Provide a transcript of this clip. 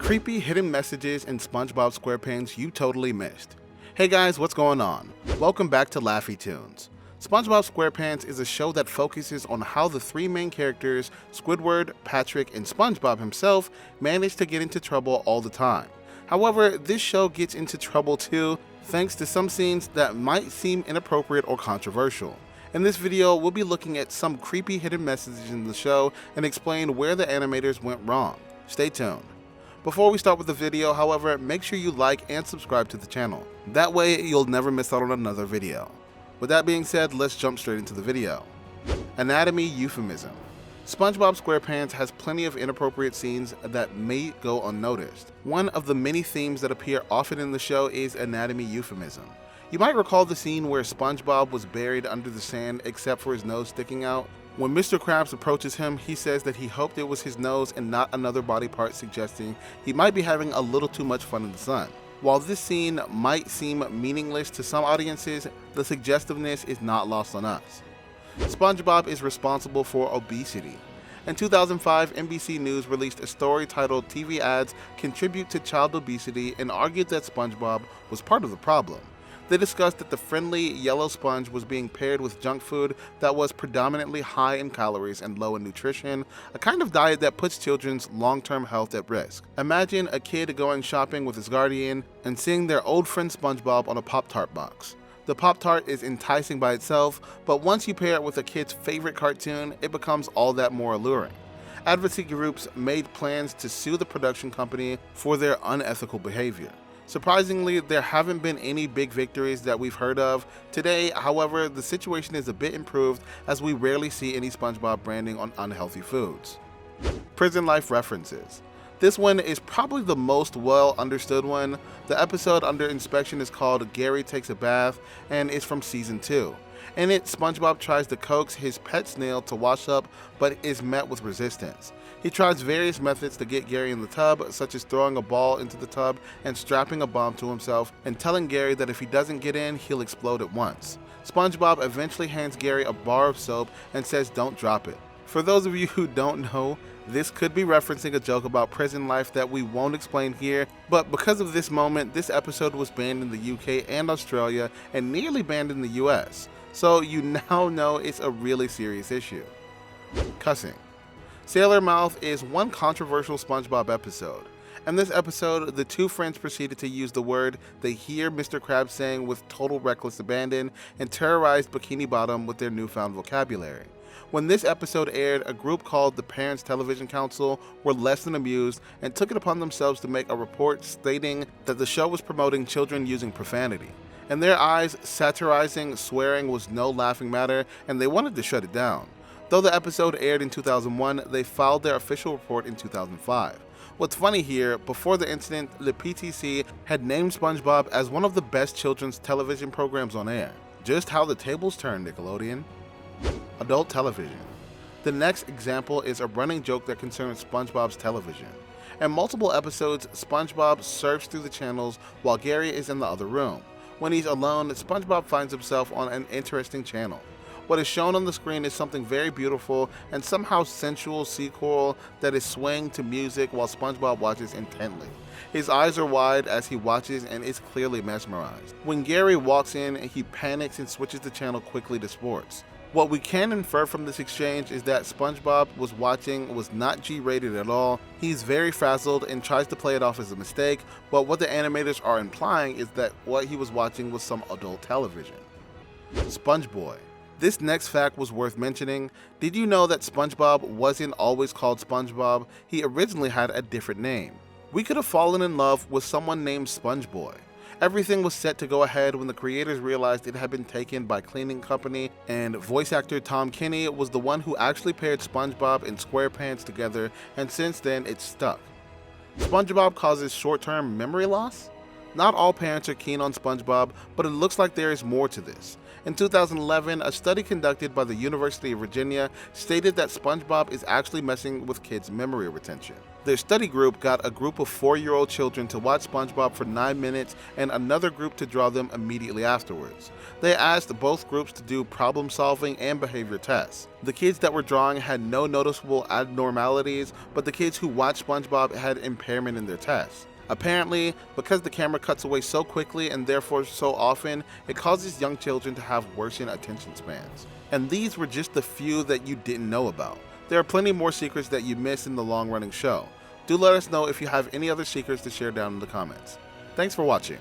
Creepy hidden messages in SpongeBob SquarePants you totally missed. Hey guys, what's going on? Welcome back to Laffy Tunes. SpongeBob SquarePants is a show that focuses on how the three main characters, Squidward, Patrick, and SpongeBob himself, manage to get into trouble all the time. However, this show gets into trouble too, thanks to some scenes that might seem inappropriate or controversial. In this video, we'll be looking at some creepy hidden messages in the show and explain where the animators went wrong. Stay tuned. Before we start with the video, however, make sure you like and subscribe to the channel. That way, you'll never miss out on another video. With that being said, let's jump straight into the video. Anatomy euphemism. SpongeBob SquarePants has plenty of inappropriate scenes that may go unnoticed. One of the many themes that appear often in the show is anatomy euphemism. You might recall the scene where SpongeBob was buried under the sand except for his nose sticking out. When Mr. Krabs approaches him, he says that he hoped it was his nose and not another body part, suggesting he might be having a little too much fun in the sun. While this scene might seem meaningless to some audiences, the suggestiveness is not lost on us. SpongeBob is responsible for obesity. In 2005, NBC News released a story titled "TV Ads Contribute to Child Obesity" and argued that SpongeBob was part of the problem. They discussed that the friendly yellow sponge was being paired with junk food that was predominantly high in calories and low in nutrition, a kind of diet that puts children's long-term health at risk. Imagine a kid going shopping with his guardian and seeing their old friend SpongeBob on a Pop-Tart box. The Pop-Tart is enticing by itself, but once you pair it with a kid's favorite cartoon, it becomes all that more alluring. Advocacy groups made plans to sue the production company for their unethical behavior. Surprisingly, there haven't been any big victories that we've heard of. Today, however, the situation is a bit improved as we rarely see any SpongeBob branding on unhealthy foods. Prison life references. This one is probably the most well understood one. The episode under inspection is called "Gary Takes a Bath" and is from season 2. In it, SpongeBob tries to coax his pet snail to wash up, but is met with resistance. He tries various methods to get Gary in the tub, such as throwing a ball into the tub and strapping a bomb to himself, and telling Gary that if he doesn't get in, he'll explode at once. SpongeBob eventually hands Gary a bar of soap and says don't drop it. For those of you who don't know, this could be referencing a joke about prison life that we won't explain here, but because of this moment, this episode was banned in the UK and Australia and nearly banned in the US. So you now know it's a really serious issue. Cussing. Sailor Mouth is one controversial SpongeBob episode. In this episode, the two friends proceeded to use the word they hear Mr. Krabs saying with total reckless abandon and terrorized Bikini Bottom with their newfound vocabulary. When this episode aired, a group called the Parents Television Council were less than amused and took it upon themselves to make a report stating that the show was promoting children using profanity. In their eyes, satirizing swearing was no laughing matter, and they wanted to shut it down. Though the episode aired in 2001, they filed their official report in 2005. What's funny here, before the incident, the PTC had named SpongeBob as one of the best children's television programs on air. Just how the tables turn, Nickelodeon. Adult television. The next example is a running joke that concerns SpongeBob's television. In multiple episodes, SpongeBob surfs through the channels while Gary is in the other room. When he's alone, SpongeBob finds himself on an interesting channel. What is shown on the screen is something very beautiful and somehow sensual sea coral that is swaying to music while SpongeBob watches intently. His eyes are wide as he watches and is clearly mesmerized. When Gary walks in, he panics and switches the channel quickly to sports. What we can infer from this exchange is that SpongeBob was watching was not G-rated at all. He's very frazzled and tries to play it off as a mistake, but what the animators are implying is that what he was watching was some adult television. SpongeBoy. This next fact was worth mentioning. Did you know that SpongeBob wasn't always called SpongeBob? He originally had a different name. We could have fallen in love with someone named SpongeBoy. Everything was set to go ahead when the creators realized it had been taken by cleaning company, and voice actor Tom Kenny was the one who actually paired SpongeBob and SquarePants together, and since then it's stuck. SpongeBob causes short-term memory loss? Not all parents are keen on SpongeBob, but it looks like there is more to this. In 2011, a study conducted by the University of Virginia stated that SpongeBob is actually messing with kids' memory retention. Their study group got a group of 4-year-old children to watch SpongeBob for 9 minutes and another group to draw them immediately afterwards. They asked both groups to do problem solving and behavior tests. The kids that were drawing had no noticeable abnormalities, but the kids who watched SpongeBob had impairment in their tests. Apparently, because the camera cuts away so quickly and therefore so often, it causes young children to have worsened attention spans. And these were just the few that you didn't know about. There are plenty more secrets that you missed in the long-running show. Do let us know if you have any other secrets to share down in the comments. Thanks for watching.